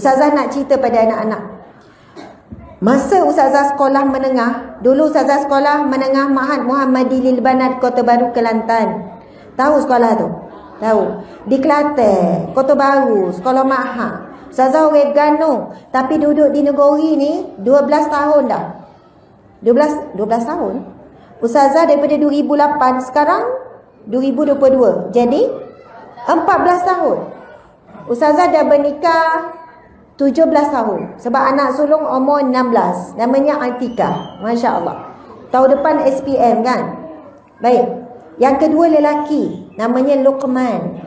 Ustazah nak cerita pada anak-anak. Masa Ustazah sekolah menengah, dulu Ustazah sekolah menengah Ma'had Muhammadi Lil Banat Kota Baru, Kelantan. Tahu sekolah tu? Tahu. Di Kelantan, Kota Baru, sekolah Ma'had. Ustazah orang Ganong, tapi duduk di negeri ni 12 tahun dah. 12 tahun. Ustazah daripada 2008, sekarang 2022. Jadi 14 tahun. Ustazah dah bernikah 17 tahun. Sebab anak sulung umur 16. Namanya Atikah. Masya Allah. Tahun depan SPM kan? Baik. Yang kedua lelaki. Namanya Luqman.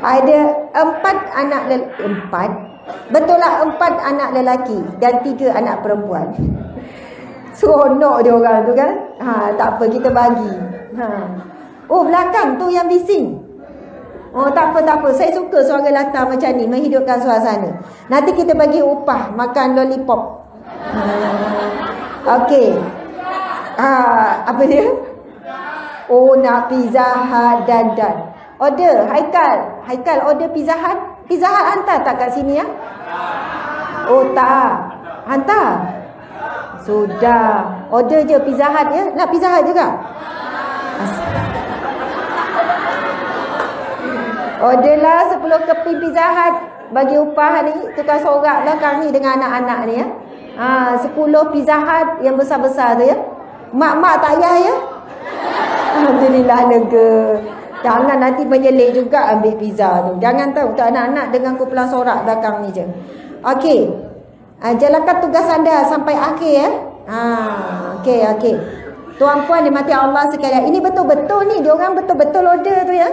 Ada 4 anak lelaki. 4? Betul lah, 4 anak lelaki dan 3 anak perempuan. Seronok dia orang tu kan? Tak apa, kita bagi. Oh, belakang tu yang bising. Oh, tak apa. Saya suka suara latar macam ni, menghidupkan suasana. Nanti kita bagi upah makan lollipop. Okey. Apa dia? Oh, nak Pizza Hut dan. Order, Haikal order Pizza Hut. Pizza Hut hantar tak kat sini ya? Oh, tak. Hantar. Sudah. Order je Pizza Hut ya. Nak Pizza Hut juga? Orderlah 10 keping Pizza Hut. Bagi upah ni. Tukar sorak belakang ni dengan anak-anak ni ya. 10 Pizza Hut yang besar-besar tu ya. Mak-mak tak payah ya. Alhamdulillah lega. Jangan nanti menyelik juga ambil pizza tu. Jangan tahu untuk anak-anak dengan kumpulan sorak belakang ni je. Okey. Jalankan tugas anda sampai akhir ya. Okey. Tuan puan dimati Allah sekalian. Ini betul-betul ni. Diorang betul-betul order tu ya.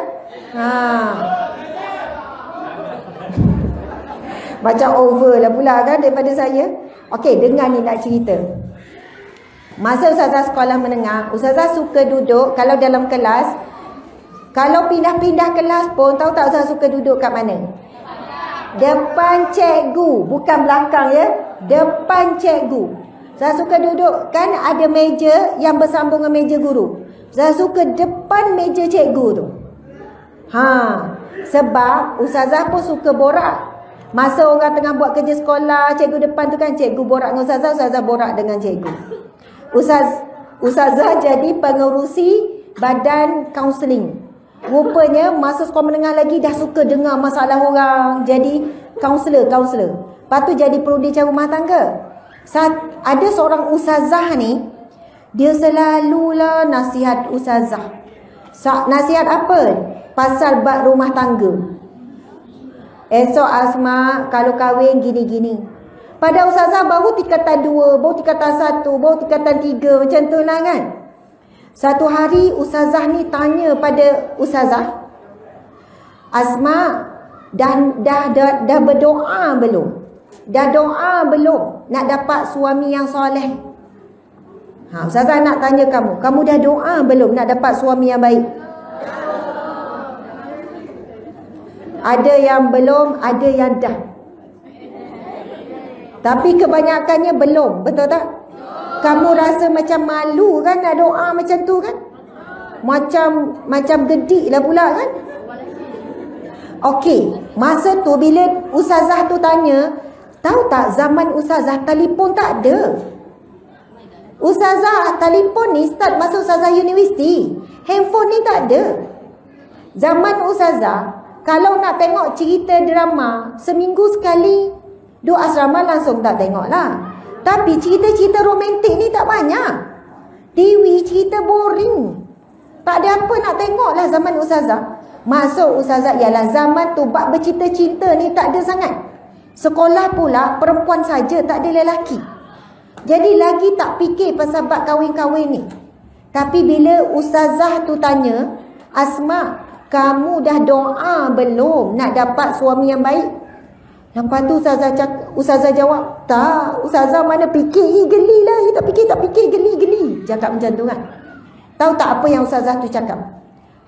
Macam over lah pula kan daripada saya. Okey, dengar ni nak cerita. Masa Ustazah sekolah menengah, Ustazah suka duduk kalau dalam kelas. Kalau pindah-pindah kelas pun, tahu tak Ustazah suka duduk kat mana? Depan cikgu. Bukan belakang ya. Depan cikgu. Saya suka duduk, kan ada meja yang bersambung dengan meja guru. Saya suka depan meja cikgu tu. Sebab Ustazah pun suka borak. Masa orang tengah buat kerja sekolah, cikgu depan tu kan, cikgu borak dengan Ustazah, Ustazah borak dengan cikgu. Ustazah jadi pengerusi badan kaunseling. Rupanya masa sekolah menengah lagi dah suka dengar masalah orang. Jadi kaunselor. Lepas tu jadi perudi cara rumah tangga. Ada seorang ustazah ni, dia selalulah nasihat ustazah. Nasihat apa? Pasal bab rumah tangga. Esok Asma kalau kahwin gini-gini. Pada ustazah baru tingkatan 2, baru tingkatan 1, baru tingkatan 3, macam tu lah kan. Satu hari ustazah ni tanya pada ustazah, Asma dah berdoa belum? Dah doa belum nak dapat suami yang soleh? Ustazah nak tanya kamu dah doa belum nak dapat suami yang baik? Ada yang belum, ada yang dah. Tapi kebanyakannya belum, betul tak? Kamu rasa macam malu kan nak doa macam tu kan? Macam gedik lah pula kan? Okey, masa tu bila ustazah tu tanya, tahu tak zaman ustazah telefon tak ada. Ustazah telefon ni start masa ustazah universiti. Handphone ni tak ada. Zaman ustazah, kalau nak tengok cerita drama, seminggu sekali duk asrama langsung tak tengok lah. Tapi cerita-cerita romantik ni tak banyak. TV cerita boring. Tak ada apa nak tengok lah zaman ustazah. Masuk ustazah ialah zaman tu bab bercinta-cinta ni tak ada sangat. Sekolah pula perempuan saja, tak ada lelaki. Jadi lagi tak fikir pasal bab kahwin-kahwin ni. Tapi bila ustazah tu tanya, Asma, kamu dah doa belum nak dapat suami yang baik? Lepas tu ustazah jawab, tak, ustazah mana fikir, geli lah, tak fikir, geli. Cakap macam tu kan. Tahu tak apa yang ustazah tu cakap?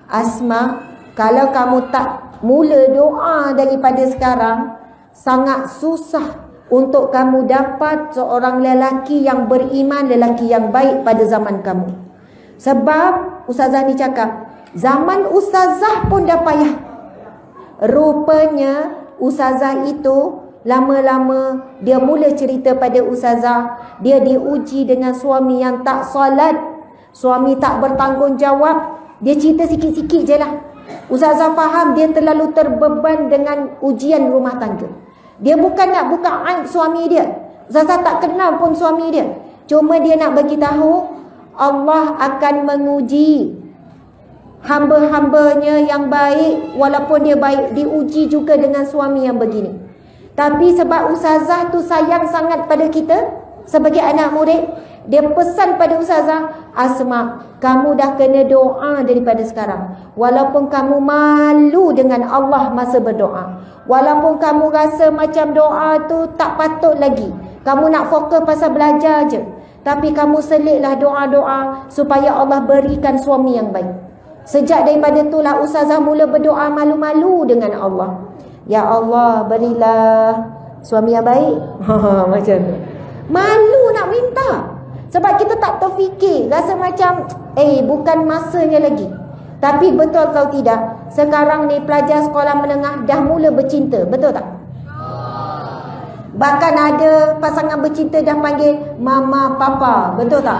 Asma, kalau kamu tak mula doa daripada sekarang, sangat susah untuk kamu dapat seorang lelaki yang beriman, lelaki yang baik pada zaman kamu. Sebab ustazah ni cakap, zaman ustazah pun dah payah. Rupanya ustazah itu lama-lama dia mula cerita pada ustazah, dia diuji dengan suami yang tak solat, suami tak bertanggungjawab. Dia cerita sikit-sikit je lah. Ustazah faham dia terlalu terbeban dengan ujian rumah tangga. Dia bukan nak buka aib suami dia. Ustazah tak kenal pun suami dia. Cuma dia nak bagi tahu Allah akan menguji hamba-hambanya yang baik, walaupun dia baik, diuji juga dengan suami yang begini. Tapi sebab ustazah tu sayang sangat pada kita sebagai anak murid, dia pesan pada ustazah, Asma, kamu dah kena doa daripada sekarang. Walaupun kamu malu dengan Allah masa berdoa, walaupun kamu rasa macam doa tu tak patut lagi, kamu nak fokus pasal belajar je, tapi kamu selitlah doa-doa supaya Allah berikan suami yang baik. Sejak daripada itulah ustazah mula berdoa malu-malu dengan Allah. Ya Allah, berilah suami yang baik. Macam tu. Malu nak minta. Sebab kita tak terfikir, rasa macam bukan masanya lagi. Tapi betul atau tidak, sekarang ni pelajar sekolah menengah dah mula bercinta, betul tak? Bahkan ada pasangan bercinta dah panggil mama papa, betul tak?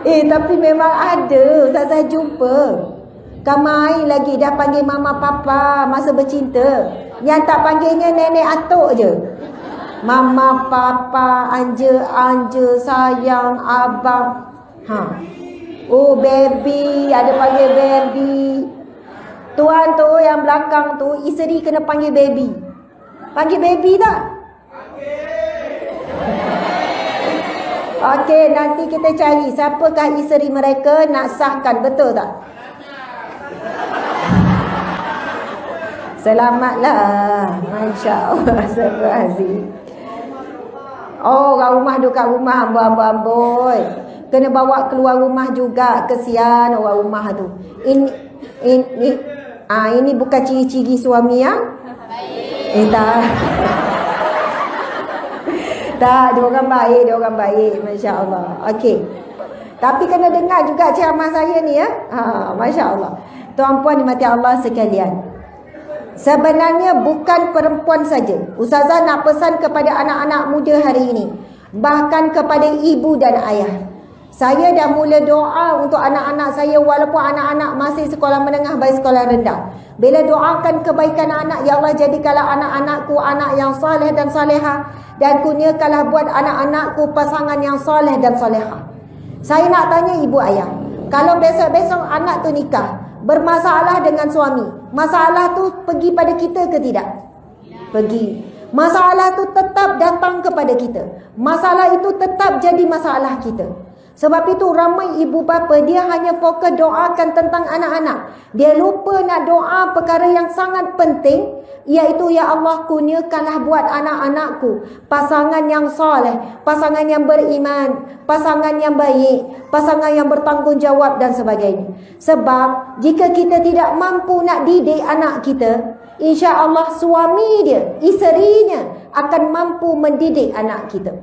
Tapi memang ada, ustazah jumpa. Kamai lagi dah panggil mama papa masa bercinta. Yang tak panggilnya nenek atuk je. Mama papa, anja sayang, abang. Oh baby, ada panggil baby. Tuan tu yang belakang tu, isteri kena panggil baby. Panggil baby tak? Okey, nanti kita cari siapakah isteri mereka, nak sahkan, betul tak? Selamatlah. Masya Allah. Astagfirullahaladzim. Oh, orang rumah duduk kat rumah amboi. Kena bawa keluar rumah juga. Kesian orang rumah tu. Ini bukan ciri-ciri suami yang tak. Tak, dia orang baik. Masya Allah. Okey. Tapi kena dengar juga ceramah saya ni ya. Masya Allah. Tuan-puan dimati Allah sekalian. Sebenarnya bukan perempuan saja. Ustazah nak pesan kepada anak-anak muda hari ini, bahkan kepada ibu dan ayah. Saya dah mula doa untuk anak-anak saya, walaupun anak-anak masih sekolah menengah baik sekolah rendah. Bila doakan kebaikan anak, ya Allah jadikanlah anak-anakku anak yang soleh dan soleha, dan kurniakanlah buat anak-anakku pasangan yang soleh dan soleha. Saya nak tanya ibu ayah, kalau besok-besok anak tu nikah, bermasalah dengan suami, masalah tu pergi pada kita ke tidak? Pergi. Masalah tu tetap datang kepada kita. Masalah itu tetap jadi masalah kita. Sebab itu ramai ibu bapa, dia hanya fokus doakan tentang anak-anak. Dia lupa nak doa perkara yang sangat penting, iaitu ya Allah kurniakanlah buat anak-anakku pasangan yang soleh, pasangan yang beriman, pasangan yang baik, pasangan yang bertanggungjawab dan sebagainya. Sebab jika kita tidak mampu nak didik anak kita, insya-Allah suami dia, isterinya akan mampu mendidik anak kita.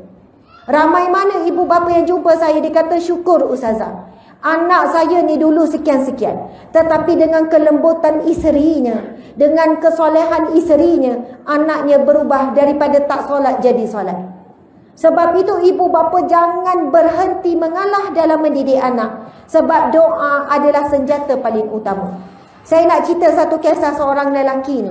Ramai mana ibu bapa yang jumpa saya, dia kata syukur ustazah, anak saya ni dulu sekian-sekian, tetapi dengan kelembutan isterinya, dengan kesolehan isterinya, anaknya berubah daripada tak solat jadi solat. Sebab itu ibu bapa jangan berhenti mengalah dalam mendidik anak, sebab doa adalah senjata paling utama. Saya nak cerita satu kisah seorang lelaki ni.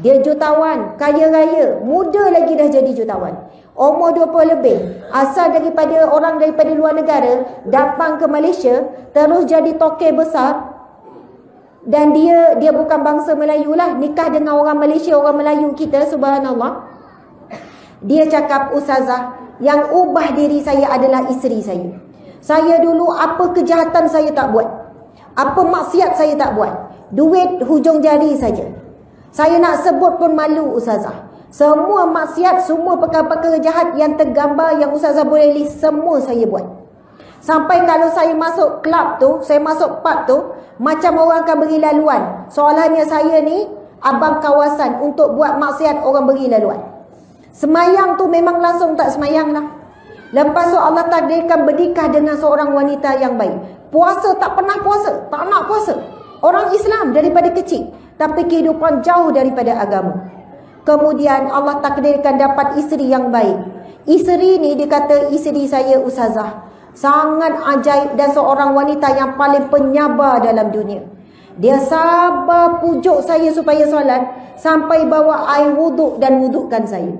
Dia jutawan, kaya raya, muda lagi dah jadi jutawan. Umur 20 lebih. Asal daripada orang daripada luar negara, datang ke Malaysia, terus jadi toke besar. Dan dia bukan bangsa Melayu lah, nikah dengan orang Malaysia, orang Melayu kita, subhanallah. Dia cakap, ustazah, yang ubah diri saya adalah isteri saya. Saya dulu apa kejahatan saya tak buat, apa maksiat saya tak buat. Duit hujung jari saja. Saya nak sebut pun malu ustazah. Semua maksiat, semua perkara-perkara jahat yang tergambar, yang ustazah boleh list, semua saya buat. Sampai kalau saya masuk klub tu, saya masuk pub tu, macam orang akan beri laluan. Soalannya saya ni abang kawasan untuk buat maksiat, orang beri laluan. Semayang tu memang langsung tak semayang lah. Lepas tu Allah takdirkan bernikah dengan seorang wanita yang baik. Puasa tak pernah puasa, tak nak puasa. Orang Islam daripada kecil. tapi kehidupan jauh daripada agama. Kemudian Allah takdirkan dapat isteri yang baik. Isteri ni dia kata, isteri saya ustazah sangat ajaib dan seorang wanita yang paling penyabar dalam dunia. Dia sabar pujuk saya supaya solat sampai bawa air wuduk dan wudukkan saya.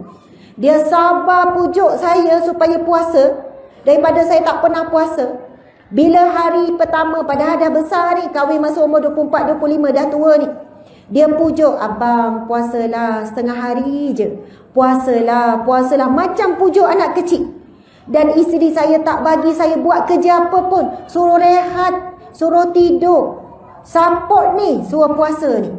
Dia sabar pujuk saya supaya puasa daripada saya tak pernah puasa. Bila hari pertama, padahal dah besar ni, kahwin masa umur 24, 25, dah tua ni, dia pujuk, abang puasalah setengah hari je, puasalah, puasalah, macam pujuk anak kecil. Dan isteri saya tak bagi saya buat kerja apa pun, suruh rehat, suruh tidur, support ni, suruh puasa ni.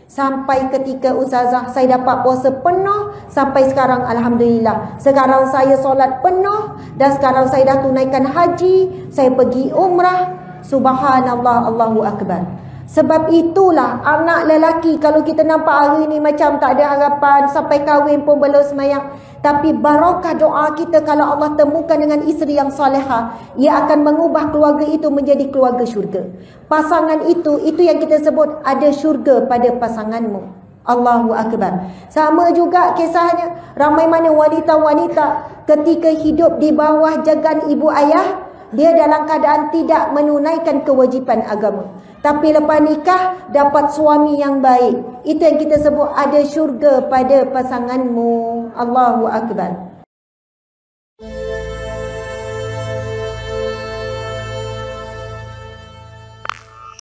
Sampai ketika ustazah saya dapat puasa penuh, sampai sekarang alhamdulillah. Sekarang saya solat penuh dan sekarang saya dah tunaikan haji, saya pergi umrah. Subhanallah, Allahu Akbar. Sebab itulah anak lelaki, kalau kita nampak hari ni macam tak ada harapan, sampai kahwin pun belum semayang, tapi barakah doa kita kalau Allah temukan dengan isteri yang salihah, ia akan mengubah keluarga itu menjadi keluarga syurga. Pasangan itu yang kita sebut ada syurga pada pasanganmu. Allahu Akbar. Sama juga kisahnya, ramai mana wanita-wanita ketika hidup di bawah jagaan ibu ayah, dia dalam keadaan tidak menunaikan kewajipan agama, tapi lepas nikah dapat suami yang baik. Itu yang kita sebut ada syurga pada pasanganmu. Allahu Akbar.